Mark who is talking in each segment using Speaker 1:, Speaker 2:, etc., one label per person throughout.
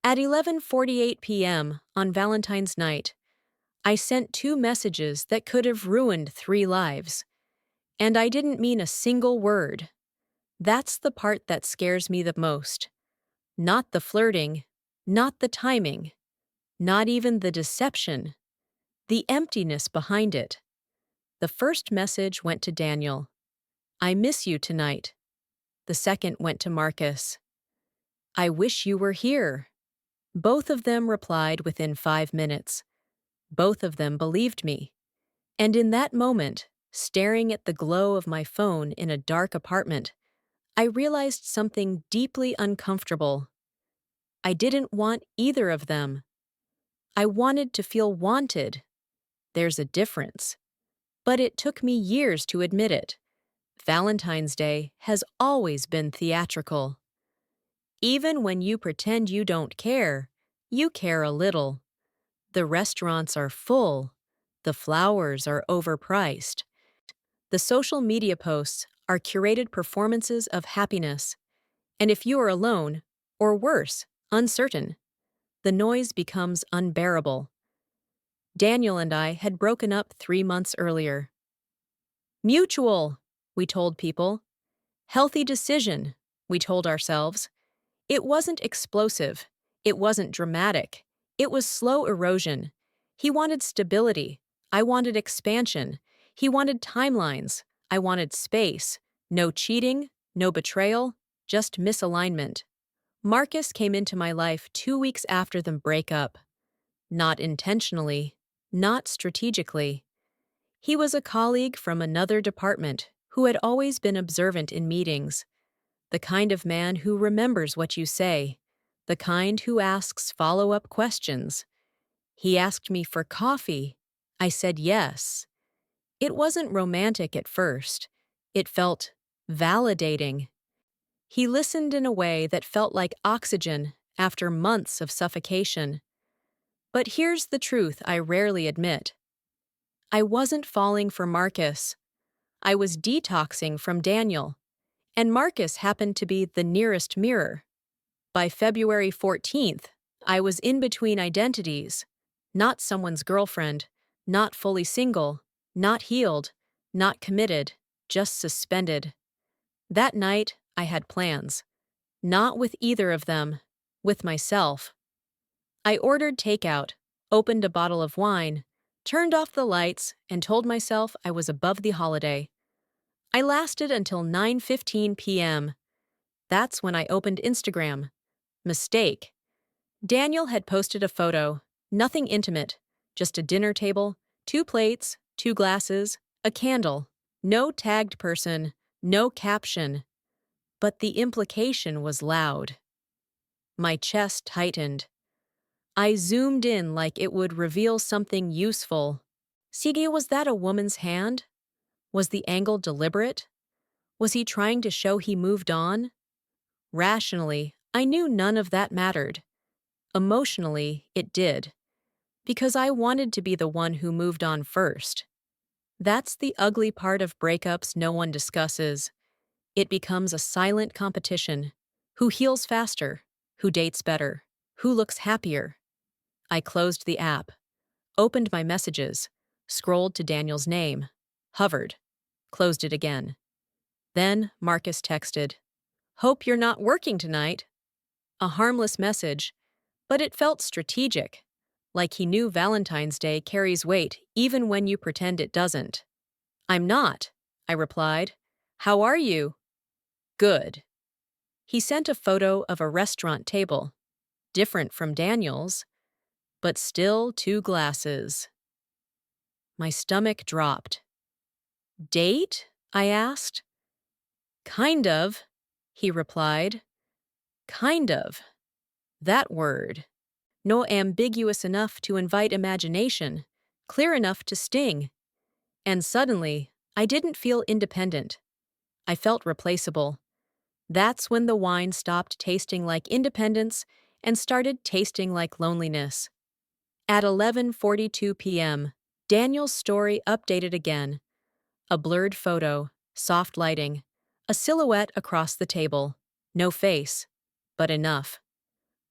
Speaker 1: At 11:48 p.m. on Valentine's night, I sent 2 messages that could have ruined 3 lives. And I didn't mean a single word. That's the part that scares me the most. Not the flirting, not the timing, not even the deception, the emptiness behind it. The first message went to Daniel. I miss you tonight. The second went to Marcus. I wish you were here. Both of them replied within 5 minutes. Both of them believed me. And in that moment, staring at the glow of my phone in a dark apartment, I realized something deeply uncomfortable. I didn't want either of them. I wanted to feel wanted. There's a difference. But it took me years to admit it. Valentine's Day has always been theatrical. Even when you pretend you don't care, you care a little. The restaurants are full. The flowers are overpriced. The social media posts are curated performances of happiness. And if you are alone, or worse, uncertain, the noise becomes unbearable. Daniel and I had broken up 3 months earlier. Mutual, we told people. Healthy decision, we told ourselves. It wasn't explosive. It wasn't dramatic. It was slow erosion. He wanted stability. I wanted expansion. He wanted timelines. I wanted space. No cheating, no betrayal, just misalignment. Marcus came into my life 2 weeks after the breakup. Not intentionally, not strategically. He was a colleague from another department who had always been observant in meetings. The kind of man who remembers what you say. The kind who asks follow-up questions. He asked me for coffee. I said yes. It wasn't romantic at first. It felt validating. He listened in a way that felt like oxygen after months of suffocation. But here's the truth I rarely admit. I wasn't falling for Marcus. I was detoxing from Daniel. And Marcus happened to be the nearest mirror. By February 14th, I was in between identities. Not someone's girlfriend, not fully single, not healed, not committed, just suspended. That night, I had plans. Not with either of them, with myself. I ordered takeout, opened a bottle of wine, turned off the lights, and told myself I was above the holiday. I lasted until 9:15 p.m. That's when I opened Instagram. Mistake. Daniel had posted a photo, nothing intimate, just a dinner table, 2 plates, 2 glasses, a candle, no tagged person, no caption. But the implication was loud. My chest tightened. I zoomed in like it would reveal something useful. Sige, was that a woman's hand? Was the angle deliberate? Was he trying to show he moved on? Rationally, I knew none of that mattered. Emotionally, it did. Because I wanted to be the one who moved on first. That's the ugly part of breakups no one discusses. It becomes a silent competition. Who heals faster? Who dates better? Who looks happier? I closed the app, opened my messages, scrolled to Daniel's name, hovered, closed it again. Then Marcus texted, "Hope you're not working tonight." A harmless message, but it felt strategic, like he knew Valentine's Day carries weight even when you pretend it doesn't. "I'm not," I replied. "How are you?" "Good." He sent a photo of a restaurant table, different from Daniel's, but still 2 glasses. My stomach dropped. "Date?" I asked. "Kind of," he replied. Kind of. That word. No ambiguous enough to invite imagination, clear enough to sting. And suddenly, I didn't feel independent. I felt replaceable. That's when the wine stopped tasting like independence and started tasting like loneliness. At 11:42 p.m., Daniel's story updated again. A blurred photo, soft lighting, a silhouette across the table. No face, but enough.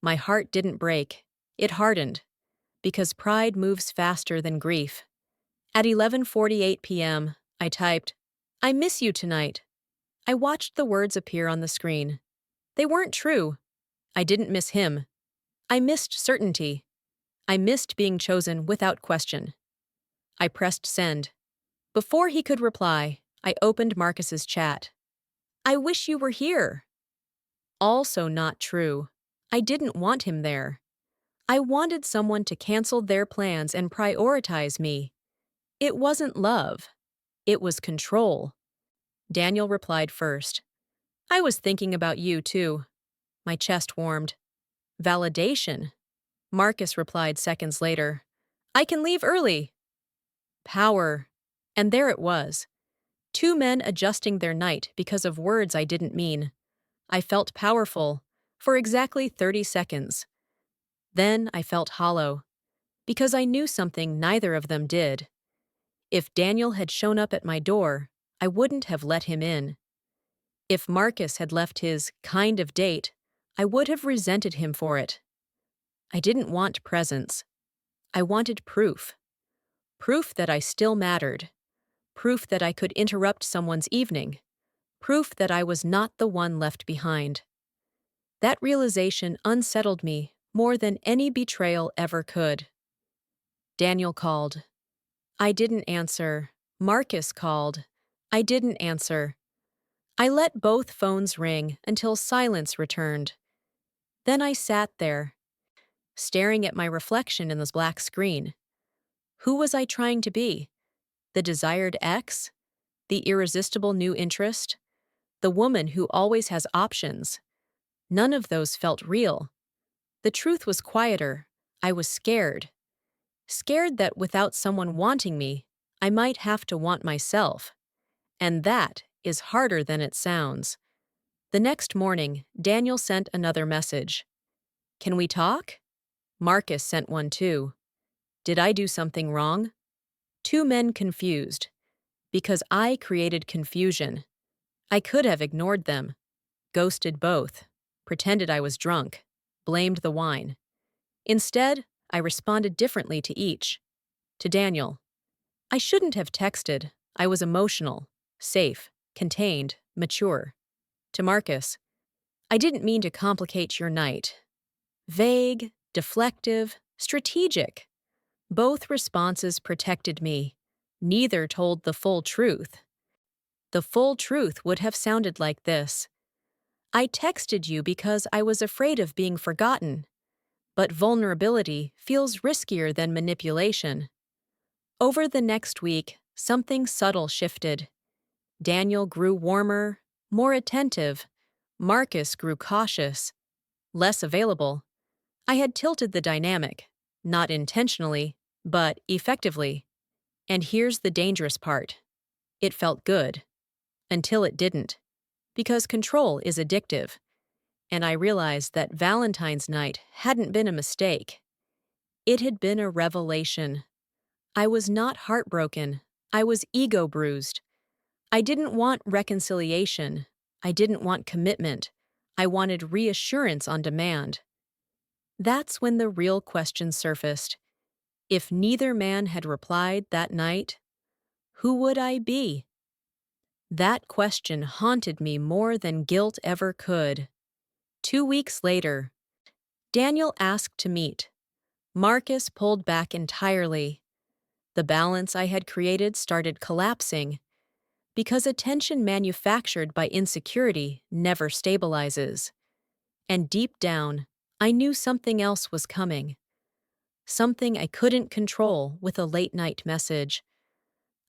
Speaker 1: My heart didn't break. It hardened, because pride moves faster than grief. At 11:48 p.m., I typed, "I miss you tonight." I watched the words appear on the screen. They weren't true. I didn't miss him. I missed certainty. I missed being chosen without question. I pressed send. Before he could reply, I opened Marcus's chat. "I wish you were here." Also not true. I didn't want him there. I wanted someone to cancel their plans and prioritize me. It wasn't love. It was control. Daniel replied first. "I was thinking about you, too." My chest warmed. Validation. Marcus replied seconds later. "I can leave early." Power. And there it was. Two men adjusting their night because of words I didn't mean. I felt powerful for exactly 30 seconds. Then I felt hollow because I knew something neither of them did. If Daniel had shown up at my door, I wouldn't have let him in. If Marcus had left his kind of date, I would have resented him for it. I didn't want presents. I wanted proof. Proof that I still mattered. Proof that I could interrupt someone's evening. Proof that I was not the one left behind. That realization unsettled me more than any betrayal ever could. Daniel called. I didn't answer. Marcus called. I didn't answer. I let both phones ring until silence returned. Then I sat there, staring at my reflection in the black screen. Who was I trying to be? The desired ex? The irresistible new interest? The woman who always has options? None of those felt real. The truth was quieter. I was scared. Scared that without someone wanting me, I might have to want myself. And that is harder than it sounds. The next morning, Daniel sent another message. "Can we talk?" Marcus sent one too. Did I do something wrong? Two men confused. Because I created confusion. I could have ignored them, ghosted both, pretended I was drunk, blamed the wine. Instead, I responded differently to each. To Daniel, I shouldn't have texted. I was emotional, safe, contained, mature. To Marcus, I didn't mean to complicate your night. Vague, deflective, strategic. Both responses protected me. Neither told the full truth. The full truth would have sounded like this. I texted you because I was afraid of being forgotten. But vulnerability feels riskier than manipulation. Over the next week, something subtle shifted. Daniel grew warmer, more attentive. Marcus grew cautious, less available. I had tilted the dynamic, not intentionally, but effectively. And here's the dangerous part. It felt good. Until it didn't. Because control is addictive. And I realized that Valentine's night hadn't been a mistake. It had been a revelation. I was not heartbroken. I was ego-bruised. I didn't want reconciliation. I didn't want commitment. I wanted reassurance on demand. That's when the real question surfaced. If neither man had replied that night, who would I be? That question haunted me more than guilt ever could. 2 weeks later, Daniel asked to meet. Marcus pulled back entirely. The balance I had created started collapsing. Because attention manufactured by insecurity never stabilizes. And deep down, I knew something else was coming. Something I couldn't control with a late-night message.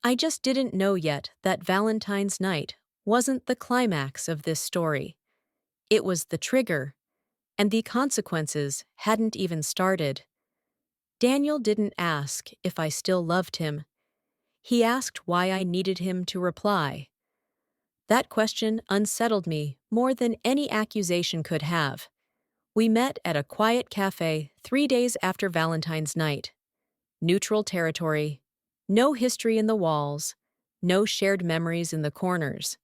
Speaker 1: I just didn't know yet that Valentine's night wasn't the climax of this story. It was the trigger, and the consequences hadn't even started. Daniel didn't ask if I still loved him. He asked why I needed him to reply. That question unsettled me more than any accusation could have. We met at a quiet cafe 3 days after Valentine's night. Neutral territory. No history in the walls. No shared memories in the corners.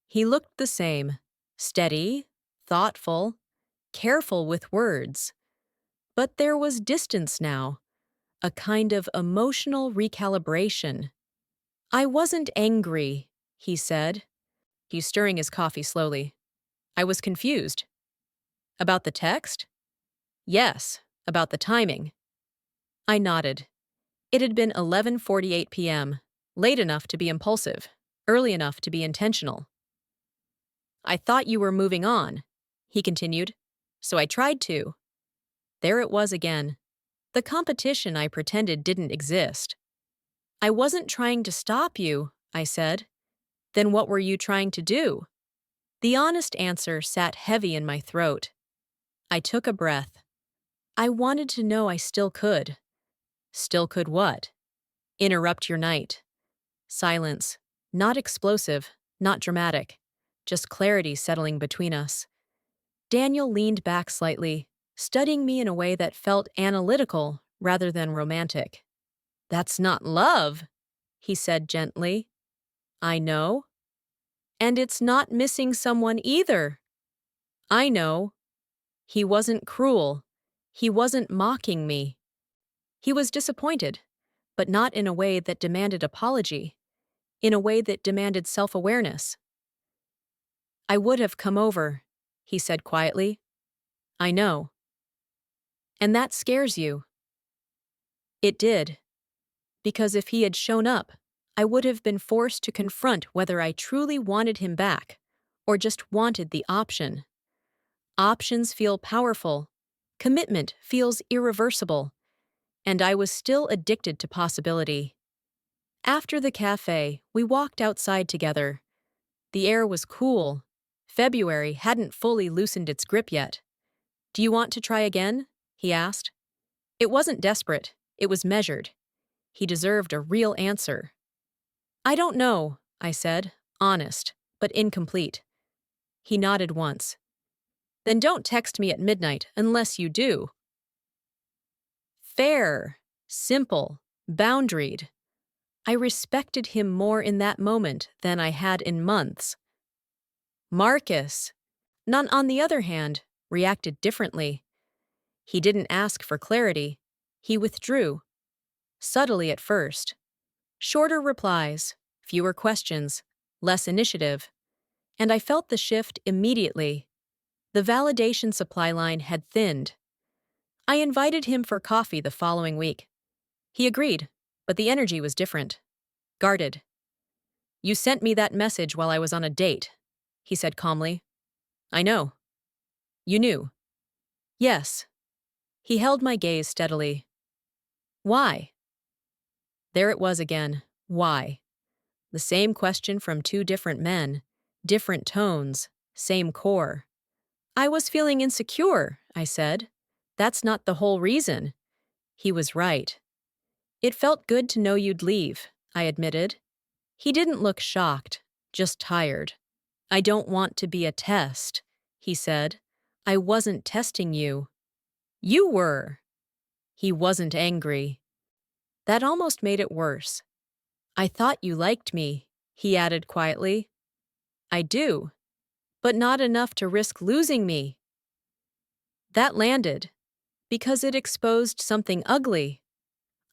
Speaker 1: He looked the same. Steady, thoughtful, careful with words. But there was distance now, a kind of emotional recalibration. I wasn't angry, he said. He's stirring his coffee slowly. I was confused. About the text? Yes, about the timing. I nodded. It had been 11:48 p.m., late enough to be impulsive, early enough to be intentional. I thought you were moving on, he continued, so I tried to. There it was again. The competition I pretended didn't exist. I wasn't trying to stop you, I said. Then what were you trying to do? The honest answer sat heavy in my throat. I took a breath. I wanted to know I still could. Still could what? Interrupt your night. Silence. Not explosive, not dramatic. Just clarity settling between us. Daniel leaned back slightly, studying me in a way that felt analytical rather than romantic. That's not love, he said gently. I know. And it's not missing someone either. I know. He wasn't cruel. He wasn't mocking me. He was disappointed, but not in a way that demanded apology, in a way that demanded self-awareness. I would have come over, he said quietly. I know. And that scares you. It did. Because if he had shown up, I would have been forced to confront whether I truly wanted him back, or just wanted the option. Options feel powerful. Commitment feels irreversible. And I was still addicted to possibility. After the cafe, we walked outside together. The air was cool. February hadn't fully loosened its grip yet. Do you want to try again? He asked. It wasn't desperate. It was measured. He deserved a real answer. I don't know, I said, honest, but incomplete. He nodded once. Then don't text me at midnight unless you do. Fair, simple, boundaried. I respected him more in that moment than I had in months. Marcus, none on the other hand, reacted differently. He didn't ask for clarity. He withdrew. Subtly at first. Shorter replies, fewer questions, less initiative. And I felt the shift immediately. The validation supply line had thinned. I invited him for coffee the following week. He agreed, but the energy was different. Guarded. You sent me that message while I was on a date, he said calmly. I know. You knew. Yes. He held my gaze steadily. Why? There it was again. Why? The same question from two different men, different tones, same core. I was feeling insecure, I said. That's not the whole reason. He was right. It felt good to know you'd leave, I admitted. He didn't look shocked, just tired. I don't want to be a test, he said. I wasn't testing you. You were. He wasn't angry. That almost made it worse. I thought you liked me, he added quietly. I do, but not enough to risk losing me. That landed, because it exposed something ugly.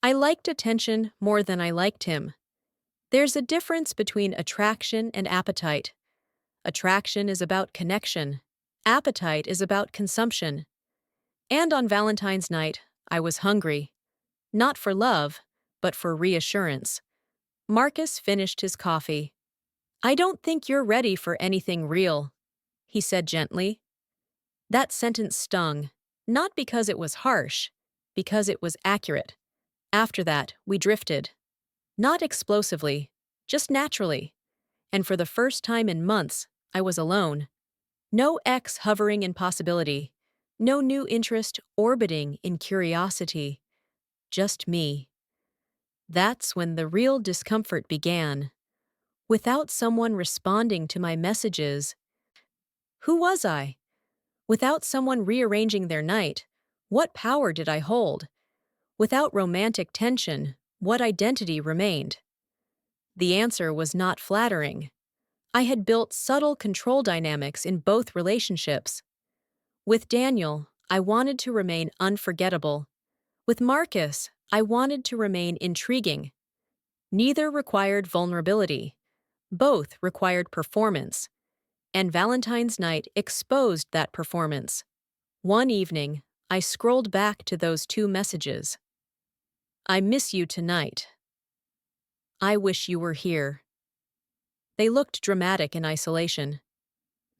Speaker 1: I liked attention more than I liked him. There's a difference between attraction and appetite. Attraction is about connection. Appetite is about consumption. And on Valentine's night, I was hungry. Not for love, but for reassurance. Marcus finished his coffee. I don't think you're ready for anything real, he said gently. That sentence stung, not because it was harsh, because it was accurate. After that, we drifted. Not explosively, just naturally. And for the first time in months, I was alone. No ex hovering in possibility. No new interest orbiting in curiosity. Just me. That's when the real discomfort began. Without someone responding to my messages, who was I? Without someone rearranging their night, what power did I hold? Without romantic tension, what identity remained? The answer was not flattering. I had built subtle control dynamics in both relationships. With Daniel, I wanted to remain unforgettable. With Marcus, I wanted to remain intriguing. Neither required vulnerability. Both required performance. And Valentine's night exposed that performance. One evening, I scrolled back to those two messages. I miss you tonight. I wish you were here. They looked dramatic in isolation.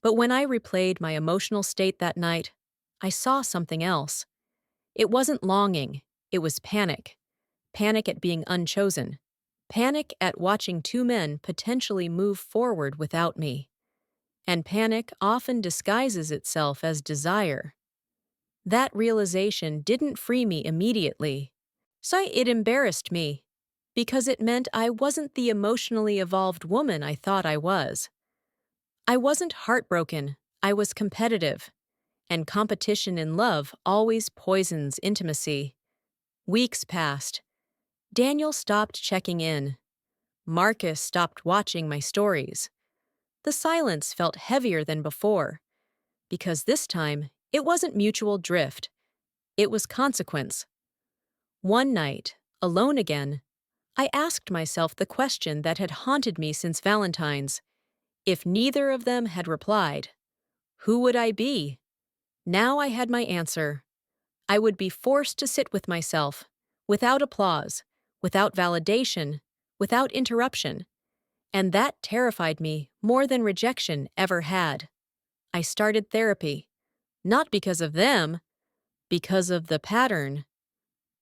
Speaker 1: But when I replayed my emotional state that night, I saw something else. It wasn't longing, it was panic. Panic at being unchosen. Panic at watching two men potentially move forward without me. And panic often disguises itself as desire. That realization didn't free me immediately. So it embarrassed me, because it meant I wasn't the emotionally evolved woman I thought I was. I wasn't heartbroken, I was competitive. And competition in love always poisons intimacy. Weeks passed. Daniel stopped checking in. Marcus stopped watching my stories. The silence felt heavier than before, because this time it wasn't mutual drift, it was consequence. One night, alone again, I asked myself the question that had haunted me since Valentine's. If neither of them had replied, who would I be? Now I had my answer. I would be forced to sit with myself, without applause, without validation, without interruption. And that terrified me more than rejection ever had. I started therapy, not because of them, because of the pattern.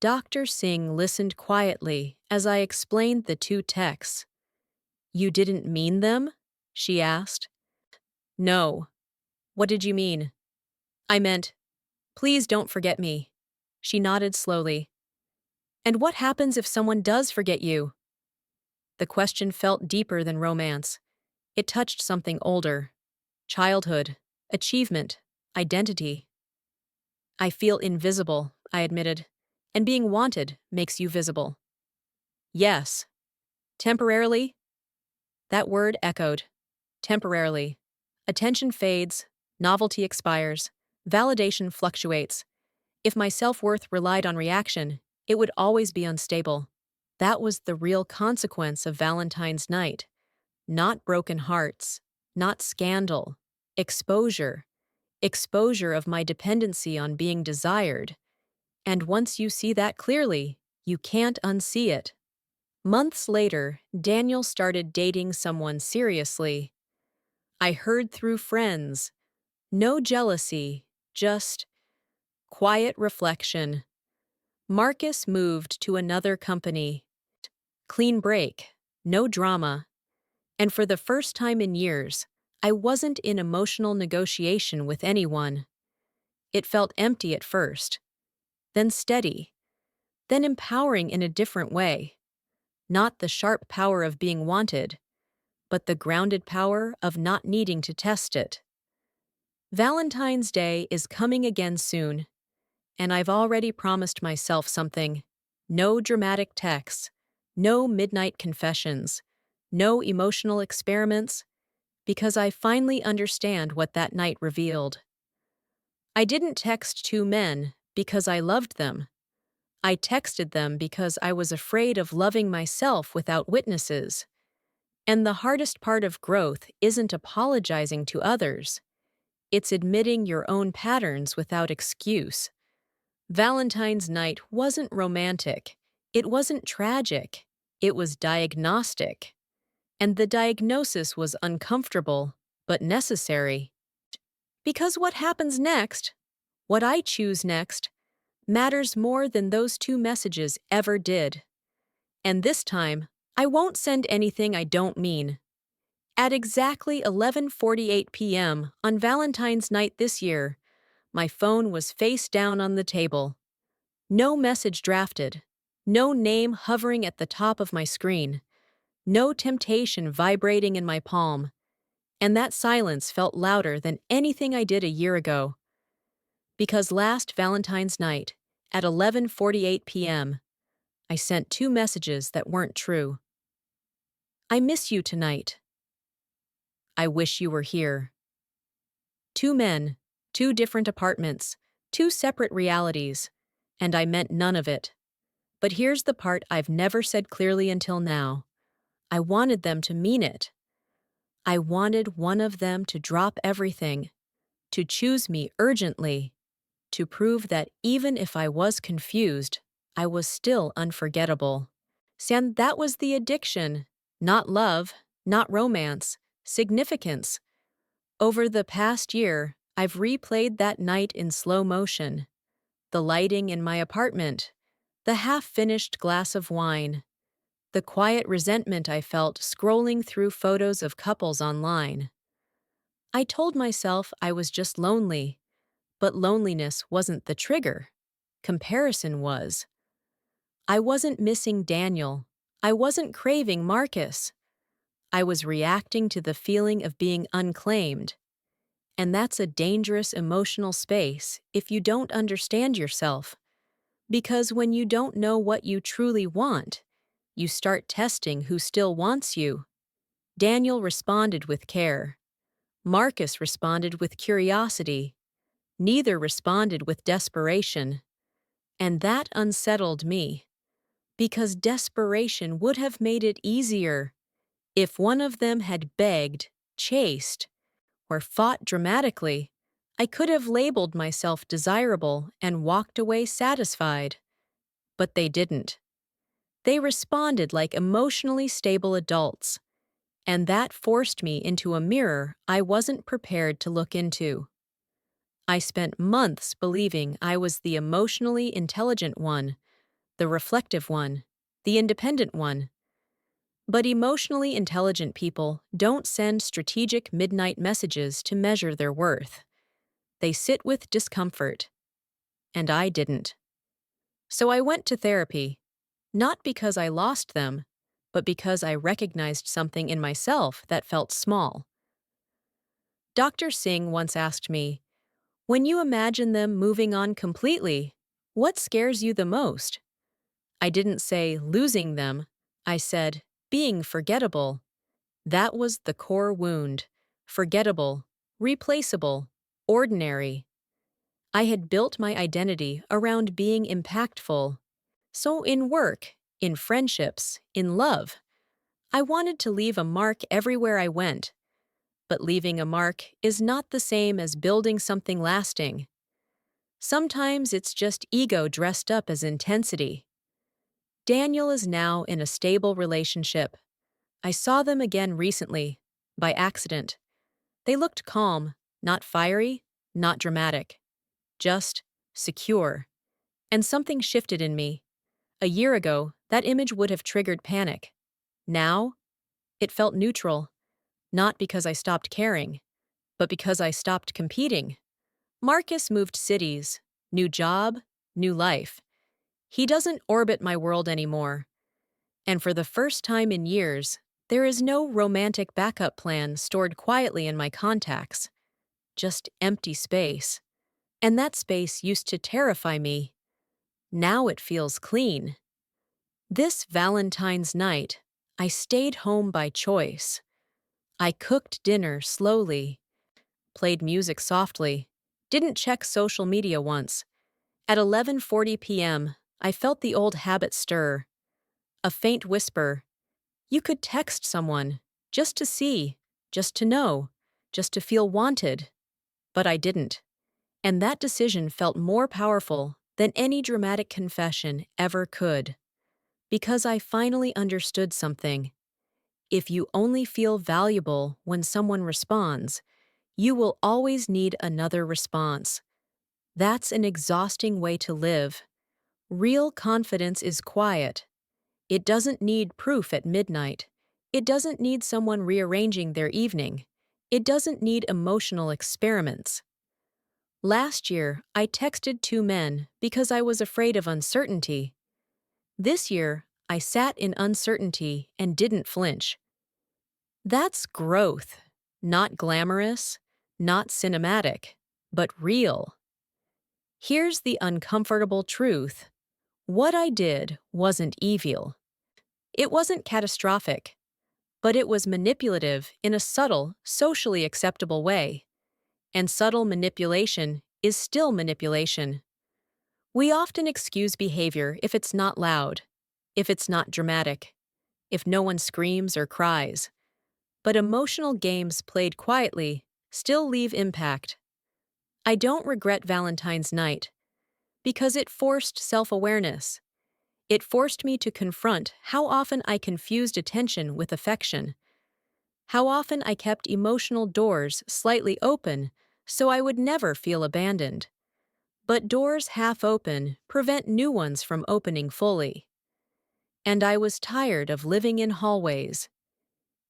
Speaker 1: Dr. Singh listened quietly as I explained the two texts. You didn't mean them? She asked. No. What did you mean? I meant, please don't forget me. She nodded slowly. And what happens if someone does forget you? The question felt deeper than romance. It touched something older. Childhood, achievement, identity. I feel invisible, I admitted, and being wanted makes you visible. Yes. Temporarily? That word echoed. Temporarily. Attention fades, novelty expires, validation fluctuates. If my self-worth relied on reaction, it would always be unstable. That was the real consequence of Valentine's night. Not broken hearts, not scandal, exposure. Exposure of my dependency on being desired. And once you see that clearly, you can't unsee it. Months later, Daniel started dating someone seriously. I heard through friends. No jealousy, just quiet reflection. Marcus moved to another company. Clean break, no drama. And for the first time in years, I wasn't in emotional negotiation with anyone. It felt empty at first, then steady, then empowering in a different way. Not the sharp power of being wanted, but the grounded power of not needing to test it. Valentine's Day is coming again soon, and I've already promised myself something. No dramatic texts, no midnight confessions, no emotional experiments, because I finally understand what that night revealed. I didn't text two men because I loved them. I texted them because I was afraid of loving myself without witnesses. And the hardest part of growth isn't apologizing to others. It's admitting your own patterns without excuse. Valentine's night wasn't romantic. It wasn't tragic. It was diagnostic. And the diagnosis was uncomfortable, but necessary. Because what happens next, what I choose next, matters more than those two messages ever did. And this time, I won't send anything I don't mean. At exactly 11:48 p.m. on Valentine's night this year, my phone was face down on the table. No message drafted, no name hovering at the top of my screen, no temptation vibrating in my palm. And that silence felt louder than anything I did a year ago. Because last Valentine's night, at 11:48 p.m., I sent two messages that weren't true. I miss you tonight. I wish you were here. Two men, 2 different apartments, 2 separate realities, and I meant none of it. But here's the part I've never said clearly until now. I wanted them to mean it. I wanted one of them to drop everything, to choose me urgently, to prove that even if I was confused, I was still unforgettable. And that was the addiction, not love, not romance, significance. Over the past year, I've replayed that night in slow motion. The lighting in my apartment, the half-finished glass of wine, the quiet resentment I felt scrolling through photos of couples online. I told myself I was just lonely, but loneliness wasn't the trigger. Comparison was. I wasn't missing Daniel. I wasn't craving Marcus. I was reacting to the feeling of being unclaimed. And that's a dangerous emotional space if you don't understand yourself. Because when you don't know what you truly want, you start testing who still wants you. Daniel responded with care. Marcus responded with curiosity. Neither responded with desperation. And that unsettled me. Because desperation would have made it easier. If one of them had begged, chased, or fought dramatically, I could have labeled myself desirable and walked away satisfied. But they didn't. They responded like emotionally stable adults, and that forced me into a mirror I wasn't prepared to look into. I spent months believing I was the emotionally intelligent one, the reflective one, the independent one. But emotionally intelligent people don't send strategic midnight messages to measure their worth. They sit with discomfort. And I didn't. So I went to therapy, not because I lost them, but because I recognized something in myself that felt small. Dr. Singh once asked me, "When you imagine them moving on completely, what scares you the most?" I didn't say losing them. I said being forgettable. That was the core wound. Forgettable, replaceable, ordinary. I had built my identity around being impactful. So in work, in friendships, in love, I wanted to leave a mark everywhere I went. But leaving a mark is not the same as building something lasting. Sometimes it's just ego dressed up as intensity. Daniel is now in a stable relationship. I saw them again recently, by accident. They looked calm, not fiery, not dramatic. Just secure. And something shifted in me. A year ago, that image would have triggered panic. Now, it felt neutral, not because I stopped caring, but because I stopped competing. Marcus moved cities, new job, new life. He doesn't orbit my world anymore. And for the first time in years, there is no romantic backup plan stored quietly in my contacts. Just empty space. And that space used to terrify me. Now it feels clean. This Valentine's night, I stayed home by choice. I cooked dinner slowly, played music softly, didn't check social media once. At 11:40 p.m., I felt the old habit stir. A faint whisper. You could text someone, just to see, just to know, just to feel wanted. But I didn't. And that decision felt more powerful than any dramatic confession ever could. Because I finally understood something. If you only feel valuable when someone responds, you will always need another response. That's an exhausting way to live. Real confidence is quiet. It doesn't need proof at midnight. It doesn't need someone rearranging their evening. It doesn't need emotional experiments. Last year, I texted 2 men because I was afraid of uncertainty. This year, I sat in uncertainty and didn't flinch. That's growth, not glamorous, not cinematic, but real. Here's the uncomfortable truth. What I did wasn't evil. It wasn't catastrophic, but it was manipulative in a subtle, socially acceptable way. And subtle manipulation is still manipulation. We often excuse behavior if it's not loud, if it's not dramatic, if no one screams or cries. But emotional games played quietly still leave impact. I don't regret Valentine's night because it forced self-awareness. It forced me to confront how often I confused attention with affection, how often I kept emotional doors slightly open so I would never feel abandoned. But doors half open prevent new ones from opening fully. And I was tired of living in hallways.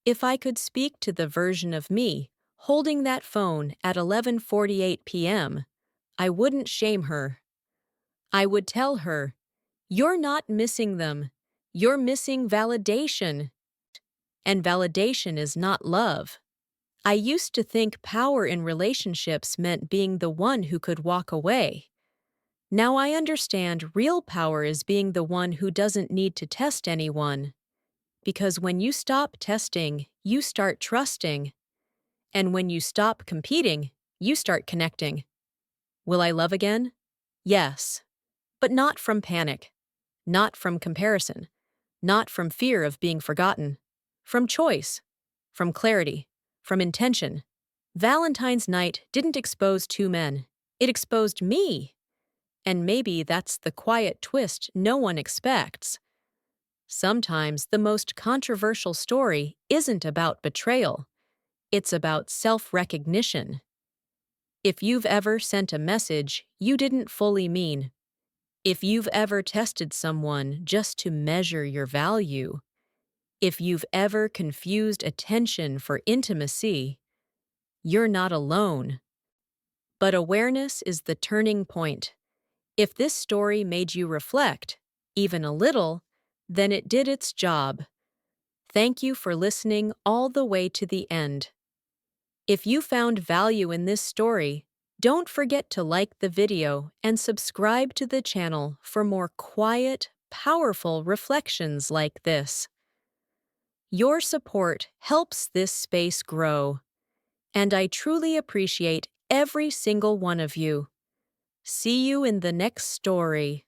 Speaker 1: If I could speak to the version of me holding that phone at 11:48 p.m., I wouldn't shame her. I would tell her, "You're not missing them. You're missing validation. And validation is not love." I used to think power in relationships meant being the one who could walk away. Now I understand real power is being the one who doesn't need to test anyone. Because when you stop testing, you start trusting. And when you stop competing, you start connecting. Will I love again? Yes. But not from panic. Not from comparison. Not from fear of being forgotten. From choice. From clarity. From intention. Valentine's night didn't expose two men. It exposed me. And maybe that's the quiet twist no one expects. Sometimes the most controversial story isn't about betrayal. It's about self-recognition. If you've ever sent a message you didn't fully mean, if you've ever tested someone just to measure your value, if you've ever confused attention for intimacy, you're not alone. But awareness is the turning point. If this story made you reflect, even a little, then it did its job. Thank you for listening all the way to the end. If you found value in this story, don't forget to like the video and subscribe to the channel for more quiet, powerful reflections like this. Your support helps this space grow, and I truly appreciate every single one of you. See you in the next story.